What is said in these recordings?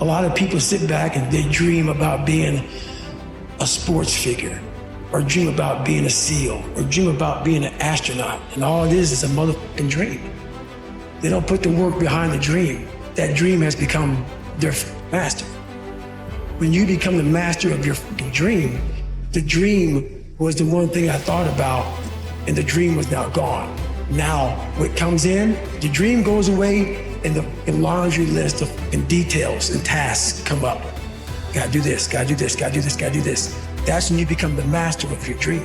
A lot of people sit back and they dream about being a sports figure, or dream about being a SEAL, or dream about being an astronaut, and all it is a motherfucking dream. They don't put the work behind the dream. That dream has become their master. When you become the master of your fucking dream, the dream was the one thing I thought about, and the dream was now gone. Now, what comes in, the dream goes away, and the laundry list of details and tasks come up. Gotta do this, gotta do this, gotta do this, gotta do this. That's when you become the master of your dream.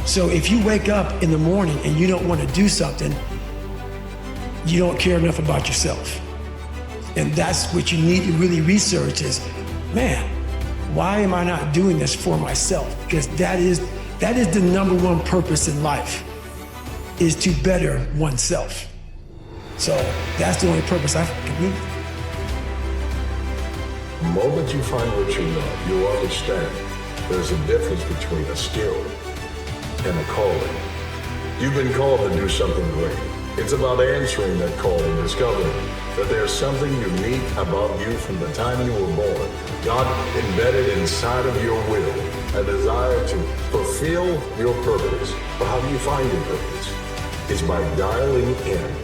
So if you wake up in the morning and you don't want to do something, you don't care enough about yourself. And that's what you need to really research is, man, why am I not doing this for myself? Because that is the number one purpose in life, is to better oneself. So that's the only purpose I can meet. The moment you find what you love, you'll understand there's a difference between a skill and a calling. You've been called to do something great. It's about answering that call and discovering that there's something unique about you from the time you were born. God embedded inside of your will a desire to fulfill your purpose. But how do you find your purpose? It's by dialing in,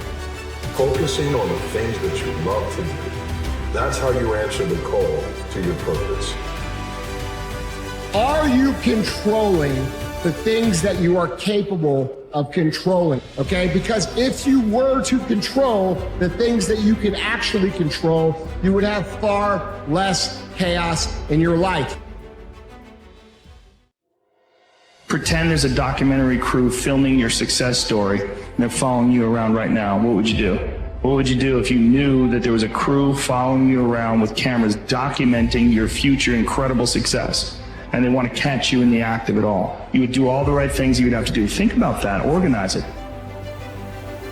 focusing on the things that you love to do. That's how you answer the call to your purpose. Are you controlling the things that you are capable of controlling? Okay, because if you were to control the things that you can actually control, you would have far less chaos in your life. Pretend there's a documentary crew filming your success story and they're following you around right now. What would you do? What would you do if you knew that there was a crew following you around with cameras documenting your future incredible success, and they want to catch you in the act of it all? You would do all the right things you would have to do. Think about that. Organize it.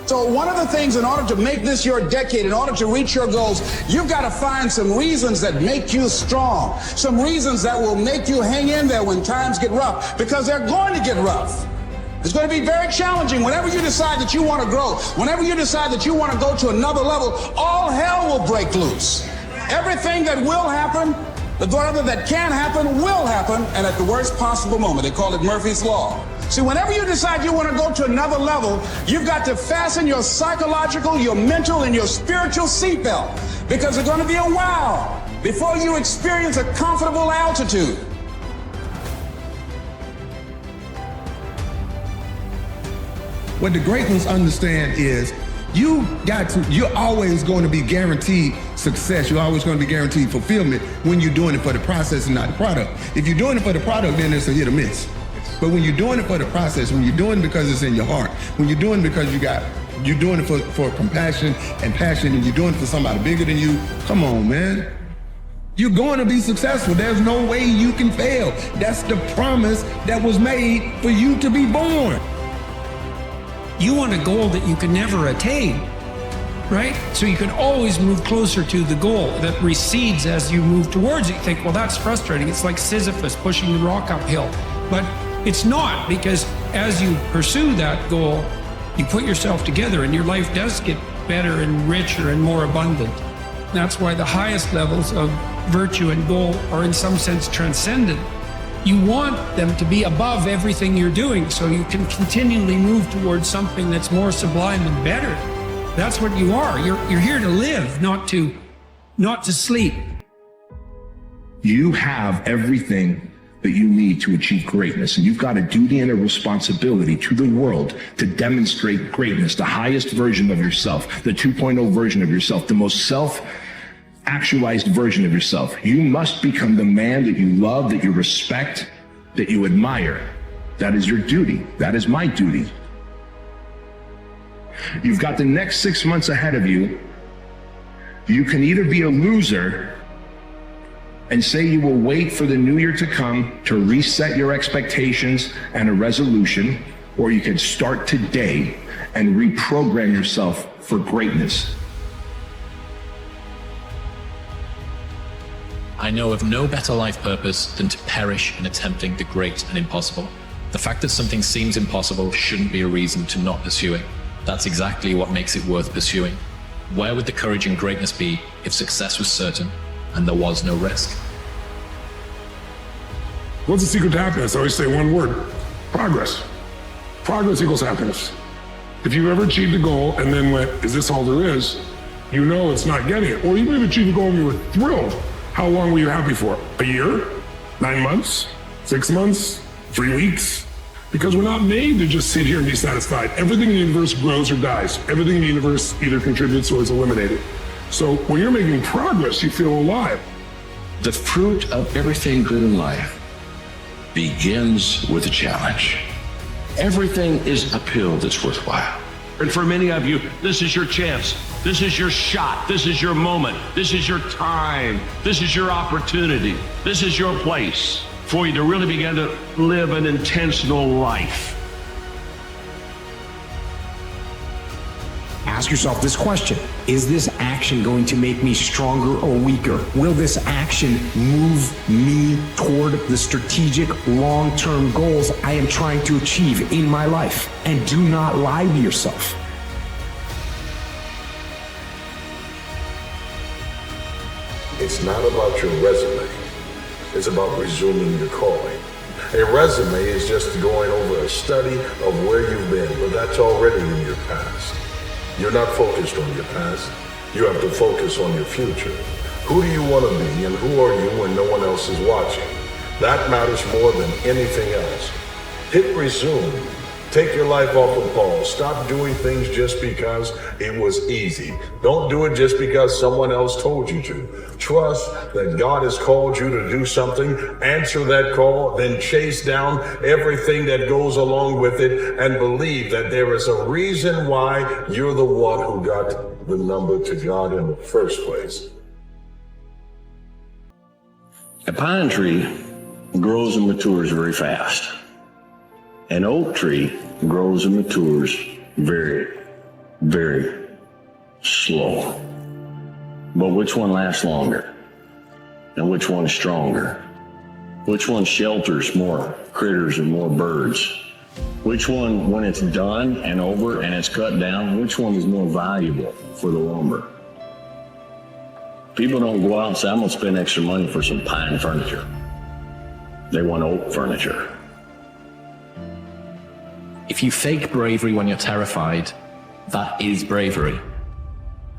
So one of the things, in order to make this your decade, in order to reach your goals, you've got to find some reasons that make you strong, some reasons that will make you hang in there when times get rough, because they're going to get rough. It's going to be very challenging. Whenever you decide that you want to grow, whenever you decide that you want to go to another level, all hell will break loose. Everything that will happen, whatever that can happen, will happen, and at the worst possible moment. They call it Murphy's Law. See, whenever you decide you want to go to another level, you've got to fasten your psychological, your mental, and your spiritual seatbelt, because it's going to be a while before you experience a comfortable altitude. What the great ones understand is you're always going to be guaranteed success. You're always going to be guaranteed fulfillment when you're doing it for the process and not the product. If you're doing it for the product, then it's a hit or miss. But when you're doing it for the process, when you're doing it because it's in your heart, when you're doing it because you're doing it for compassion and passion, and you're doing it for somebody bigger than you, come on, man. You're going to be successful. There's no way you can fail. That's the promise that was made for you to be born. You want a goal that you can never attain, right? So you can always move closer to the goal that recedes as you move towards it. You think, well, that's frustrating. It's like Sisyphus pushing the rock uphill. But it's not, because as you pursue that goal, you put yourself together and your life does get better and richer and more abundant. That's why the highest levels of virtue and goal are in some sense transcendent. You want them to be above everything you're doing so you can continually move towards something that's more sublime and better. That's what you are. You're here to live, not to sleep. You have everything that you need to achieve greatness, and you've got a duty and a responsibility to the world to demonstrate greatness, the highest version of yourself, the 2.0 version of yourself, the most self-actualized version of yourself. You must become the man that you love, that you respect, that you admire. That is your duty. That is my duty. You've got the next 6 months ahead of you. You can either be a loser and say you will wait for the new year to come to reset your expectations and a resolution, or you can start today and reprogram yourself for greatness. I know of no better life purpose than to perish in attempting the great and impossible. The fact that something seems impossible shouldn't be a reason to not pursue it. That's exactly what makes it worth pursuing. Where would the courage and greatness be if success was certain and there was no risk? What's the secret to happiness? I always say one word: progress. Progress equals happiness. If you've ever achieved a goal and then went, is this all there is? You know it's not getting it. Or even if you achieved a goal and you were thrilled, how long were you happy for? A year? 9 months? 6 months? 3 weeks? Because we're not made to just sit here and be satisfied. Everything in the universe grows or dies. Everything in the universe either contributes or is eliminated. So when you're making progress, you feel alive. The fruit of everything good in life begins with a challenge. Everything is uphill that's worthwhile. And for many of you, this is your chance. This is your shot. This is your moment. This is your time. This is your opportunity. This is your place for you to really begin to live an intentional life. Ask yourself this question: is this action going to make me stronger or weaker? Will this action move me toward the strategic long-term goals I am trying to achieve in my life? And do not lie to yourself. It's not about your resume. It's about resuming your calling. A resume is just going over a study of where you've been, but that's already in your past. You're not focused on your past. You have to focus on your future. Who do you want to be, and who are you when no one else is watching? That matters more than anything else. Hit resume. Take your life off of pause. Stop doing things just because it was easy. Don't do it just because someone else told you to. Trust that God has called you to do something. Answer that call, then chase down everything that goes along with it, and believe that there is a reason why you're the one who got the number to God in the first place. A pine tree grows and matures very fast. An oak tree grows and matures very, very slow. But which one lasts longer? And which one is stronger? Which one shelters more critters and more birds? Which one, when it's done and over and it's cut down, which one is more valuable for the lumber? People don't go out and say, I'm going to spend extra money for some pine furniture. They want oak furniture. If you fake bravery when you're terrified, that is bravery.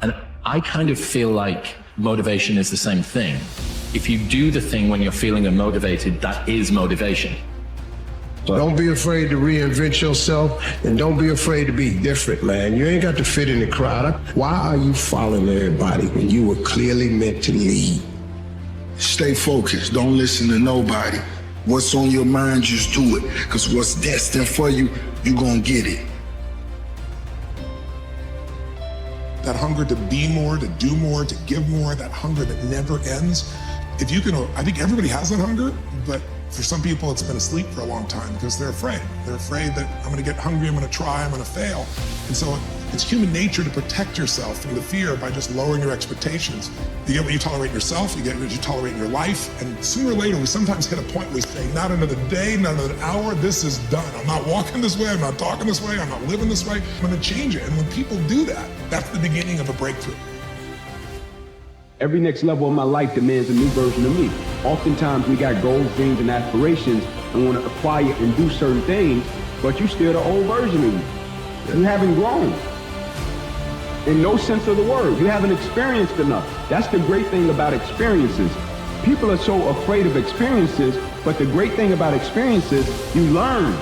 And I kind of feel like motivation is the same thing. If you do the thing when you're feeling unmotivated, that is motivation. Don't be afraid to reinvent yourself, and don't be afraid to be different, man. You ain't got to fit in the crowd. Why are you following everybody when you were clearly meant to lead? Stay focused. Don't listen to nobody. What's on your mind, just do it. Because what's destined for you, you're going to get it. That hunger to be more, to do more, to give more, that hunger that never ends. If you can, I think everybody has that hunger, but for some people it's been asleep for a long time because they're afraid. They're afraid that I'm going to get hungry, I'm going to try, I'm going to fail. And so it's human nature to protect yourself from the fear by just lowering your expectations. You get what you tolerate in yourself, you get what you tolerate in your life, and sooner or later we sometimes hit a point where we say, not another day, not another hour, this is done. I'm not walking this way, I'm not talking this way, I'm not living this way, I'm going to change it. And when people do that, that's the beginning of a breakthrough. Every next level of my life demands a new version of me. Oftentimes we got goals, dreams, and aspirations and want to acquire and do certain things, but you still the old version of you. You haven't grown. In no sense of the word. You haven't experienced enough. That's the great thing about experiences. People are so afraid of experiences, but the great thing about experiences, you learn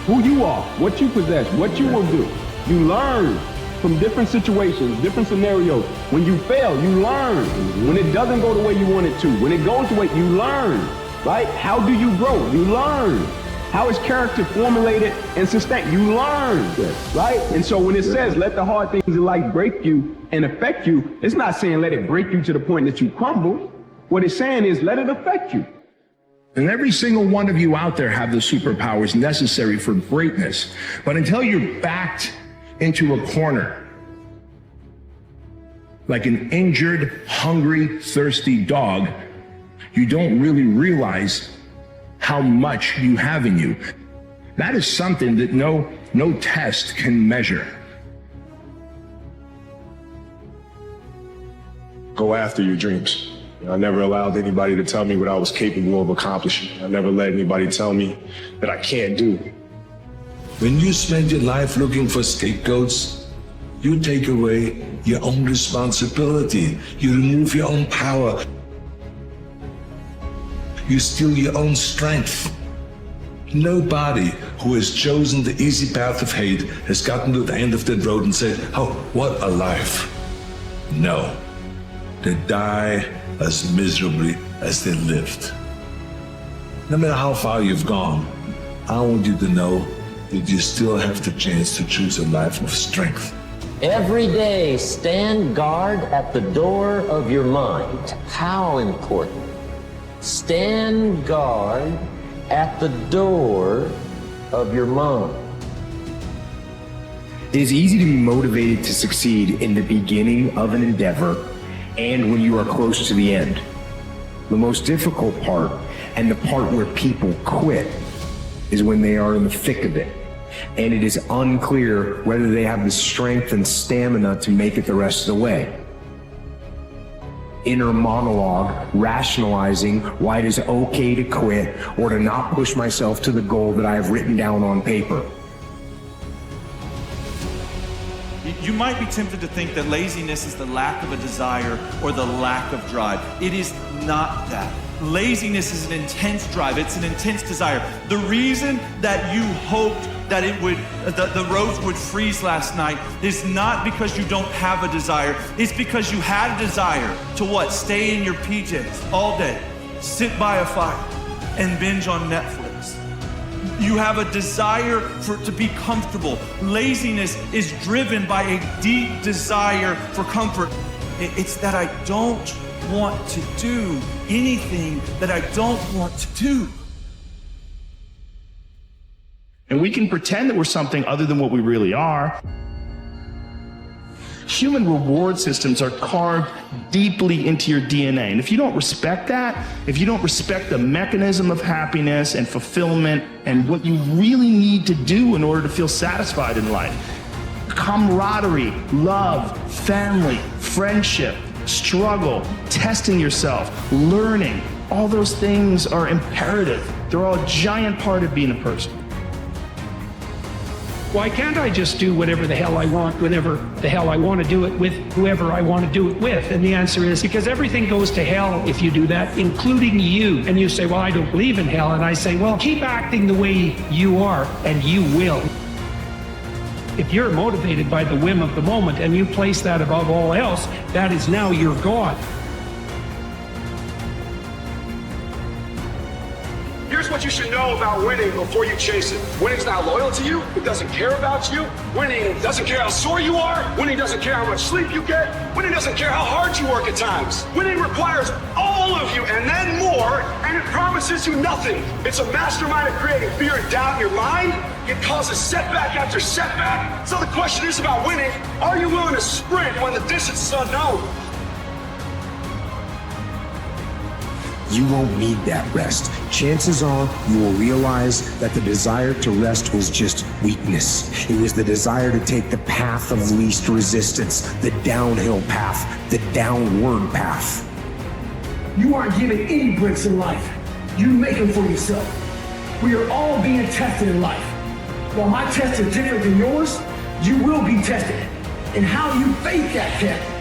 who you are, what you possess, what you will do. You learn from different situations, different scenarios. When you fail, you learn. When it doesn't go the way you want it to, when it goes the way, you learn, right? How do you grow? You learn. How is character formulated and sustained? You learn, right? And so when it says, let the hard things in life break you and affect you, it's not saying let it break you to the point that you crumble. What it's saying is let it affect you. And every single one of you out there have the superpowers necessary for greatness. But until you're backed into a corner, like an injured, hungry, thirsty dog, you don't really realize how much you have in you. That is something that no test can measure. Go after your dreams. I never allowed anybody to tell me what I was capable of accomplishing. I never let anybody tell me that I can't do. When you spend your life looking for scapegoats, you take away your own responsibility. You remove your own power. You steal your own strength. Nobody who has chosen the easy path of hate has gotten to the end of that road and said, oh, what a life. No. They die as miserably as they lived. No matter how far you've gone, I want you to know that you still have the chance to choose a life of strength. Every day, stand guard at the door of your mind. How important. Stand guard at the door of your mind. It is easy to be motivated to succeed in the beginning of an endeavor and when you are close to the end. The most difficult part, and the part where people quit, is when they are in the thick of it, and it is unclear whether they have the strength and stamina to make it the rest of the way. Inner monologue, rationalizing why it is okay to quit or to not push myself to the goal that I have written down on paper. You might be tempted to think that laziness is the lack of a desire or the lack of drive. It is not that. Laziness is an intense drive. It's an intense desire. The reason that you hoped that the roads would freeze last night is not because you don't have a desire. It's because you had a desire to what? Stay in your PJs all day, sit by a fire, and binge on Netflix. You have a desire to be comfortable. Laziness is driven by a deep desire for comfort. It's that I don't want to do anything that I don't want to do. And we can pretend that we're something other than what we really are. Human reward systems are carved deeply into your DNA. And if you don't respect that, if you don't respect the mechanism of happiness and fulfillment and what you really need to do in order to feel satisfied in life, camaraderie, love, family, friendship, struggle, testing yourself, learning, all those things are imperative. They're all a giant part of being a person. Why can't I just do whatever the hell I want, whenever the hell I want to do it with whoever I want to do it with? And the answer is because everything goes to hell if you do that, including you. And you say, well, I don't believe in hell. And I say, well, keep acting the way you are and you will. If you're motivated by the whim of the moment and you place that above all else, that is now your God. Here's what you should know about winning before you chase it. Winning's not loyal to you. It doesn't care about you. Winning doesn't care how sore you are. Winning doesn't care how much sleep you get. Winning doesn't care how hard you work at times. Winning requires all of you and then more, and it promises you nothing. It's a mastermind of creating fear and doubt in your mind. It causes setback after setback. So the question is about winning. Are you willing to sprint when the distance is unknown? You won't need that rest. Chances are you will realize that the desire to rest was just weakness. It was the desire to take the path of least resistance, the downhill path, the downward path. You aren't given any breaks in life. You make them for yourself. We are all being tested in life. While my tests are different than yours, you will be tested. And how you face that test.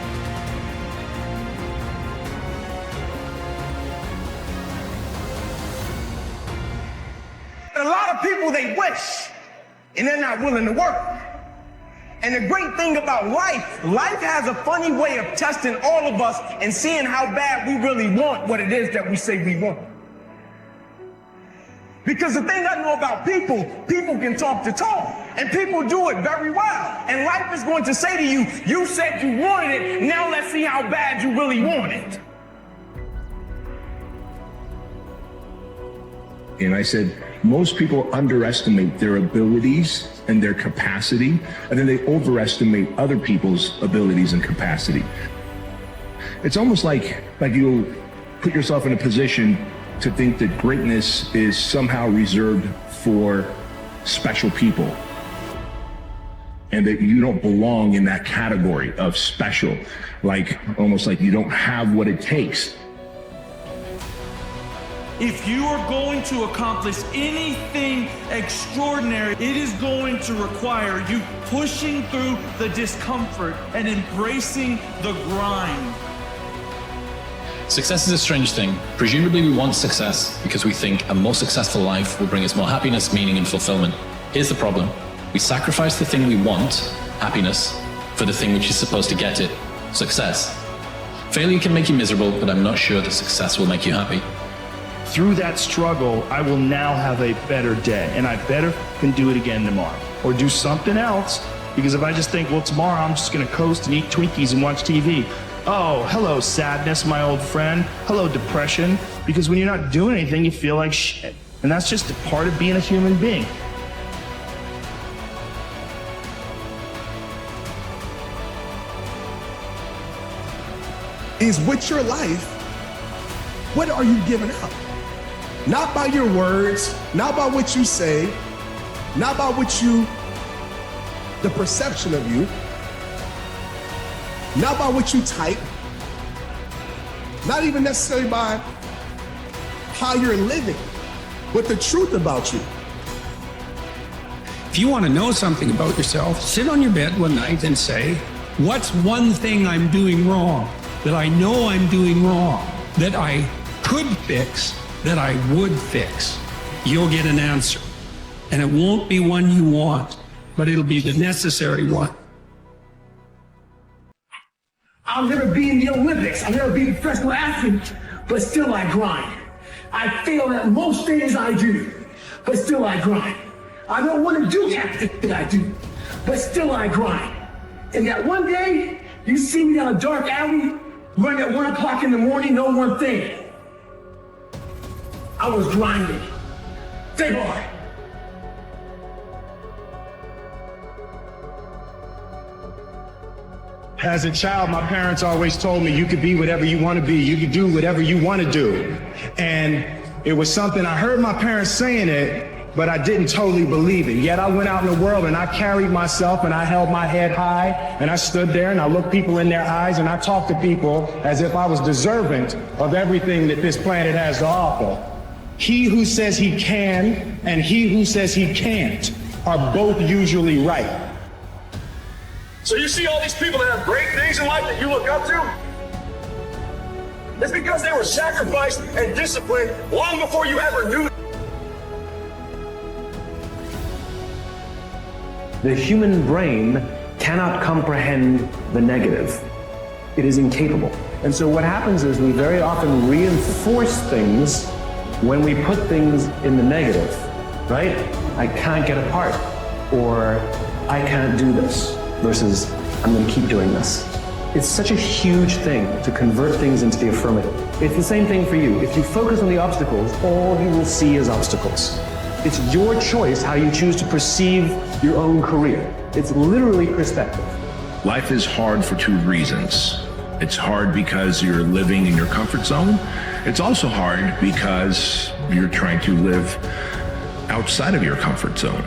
A lot of people, they wish, and they're not willing to work. And the great thing about life has a funny way of testing all of us and seeing how bad we really want what it is that we say we want. Because the thing I know about people can talk the talk, and people do it very well. And life is going to say to you, you said you wanted it, now let's see how bad you really want it. And I said, most people underestimate their abilities and their capacity, and then they overestimate other people's abilities and capacity. It's almost like you'll put yourself in a position to think that greatness is somehow reserved for special people, and that you don't belong in that category of special, like almost like you don't have what it takes. If you are going to accomplish anything extraordinary, it is going to require you pushing through the discomfort and embracing the grind. Success is a strange thing. Presumably we want success because we think a more successful life will bring us more happiness, meaning, and fulfillment. Here's the problem. We sacrifice the thing we want, happiness, for the thing which is supposed to get it, success. Failure can make you miserable, but I'm not sure that success will make you happy. Through that struggle, I will now have a better day, and I better can do it again tomorrow, or do something else, because if I just think, well, tomorrow I'm just gonna coast and eat Twinkies and watch TV. Oh, hello, sadness, my old friend. Hello, depression. Because when you're not doing anything, you feel like shit. And that's just a part of being a human being. Is with your life, what are you giving up? Not by your words, not by what you say, not by the perception of you, not by what you type, not even necessarily by how you're living, but the truth about you. If you want to know something about yourself, sit on your bed one night and say, what's one thing I'm doing wrong, that I know I'm doing wrong, that I could fix, that I would fix? You'll get an answer. And it won't be one you want, but it'll be the necessary one. I'll never be in the Olympics. I'll never be a professional athlete, but still I grind. I fail at most things I do, but still I grind. I don't want to do everything I do, but still I grind. And that one day, you see me down a dark alley, running at 1 o'clock in the morning, know one thing. I was grinding. Stay hard. As a child, my parents always told me you could be whatever you want to be. You could do whatever you want to do. And it was something, I heard my parents saying it, but I didn't totally believe it. Yet I went out in the world and I carried myself and I held my head high and I stood there and I looked people in their eyes and I talked to people as if I was deserving of everything that this planet has to offer. He who says he can and he who says he can't are both usually right. So you see all these people that have great things in life that you look up to? It's because they were sacrificed and disciplined long before you ever knew. The human brain cannot comprehend the negative. It is incapable. And so what happens is we very often reinforce things when we put things in the negative, right? I can't get a part, or I can't do this, versus I'm going to keep doing this. It's such a huge thing to convert things into the affirmative. It's the same thing for you. If you focus on the obstacles, all you will see is obstacles. It's your choice how you choose to perceive your own career. It's literally perspective. Life is hard for two reasons. It's hard because you're living in your comfort zone. It's also hard because you're trying to live outside of your comfort zone.